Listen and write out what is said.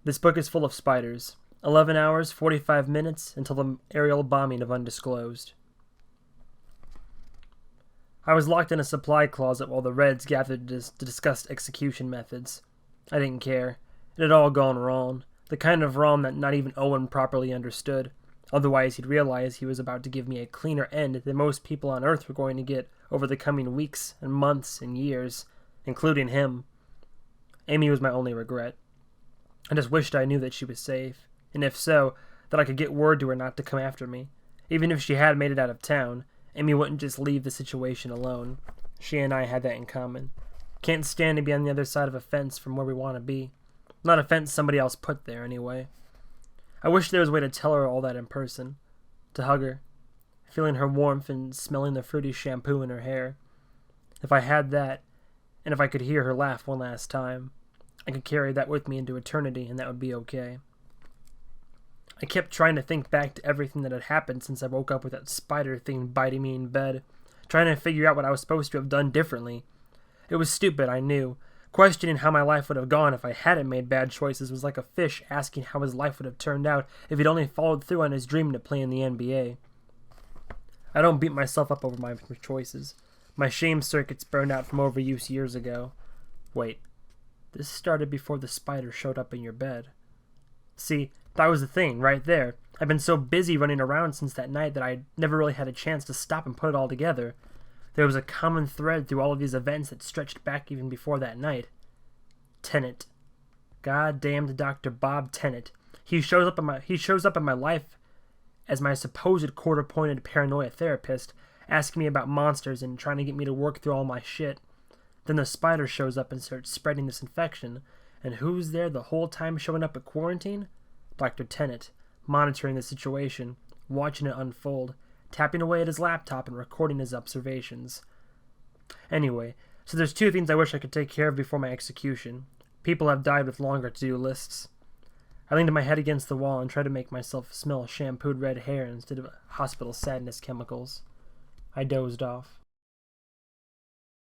This book is full of spiders. 11 hours, 45 minutes until the aerial bombing of Undisclosed. I was locked in a supply closet while the Reds gathered to discuss execution methods. I didn't care. It had all gone wrong. The kind of wrong that not even Owen properly understood. Otherwise, he'd realize he was about to give me a cleaner end than most people on Earth were going to get over the coming weeks and months and years, including him. Amy was my only regret. I just wished I knew that she was safe, and if so, that I could get word to her not to come after me. Even if she had made it out of town, Amy wouldn't just leave the situation alone. She and I had that in common. Can't stand to be on the other side of a fence from where we want to be. Not a fence somebody else put there, anyway. I wish there was a way to tell her all that in person. To hug her, feeling her warmth and smelling the fruity shampoo in her hair. If I had that, and if I could hear her laugh one last time, I could carry that with me into eternity, and that would be okay. I kept trying to think back to everything that had happened since I woke up with that spider thing biting me in bed, trying to figure out what I was supposed to have done differently. It was stupid, I knew. Questioning how my life would have gone if I hadn't made bad choices was like a fish asking how his life would have turned out if he'd only followed through on his dream to play in the NBA. I don't beat myself up over my choices. My shame circuits burned out from overuse years ago. Wait, this started before the spider showed up in your bed. See, that was the thing, right there. I've been so busy running around since that night that I never really had a chance to stop and put it all together. There was a common thread through all of these events that stretched back even before that night. Tennant. Goddamned Dr. Bob Tennant. He shows up in my life as my supposed court-appointed paranoia therapist, asking me about monsters and trying to get me to work through all my shit. Then the spider shows up and starts spreading this infection. And who's there the whole time showing up at quarantine? Dr. Tennant, monitoring the situation, watching it unfold, tapping away at his laptop and recording his observations. Anyway, so there's two things I wish I could take care of before my execution. People have died with longer to-do lists. I leaned my head against the wall and tried to make myself smell shampooed red hair instead of hospital sadness chemicals. I dozed off.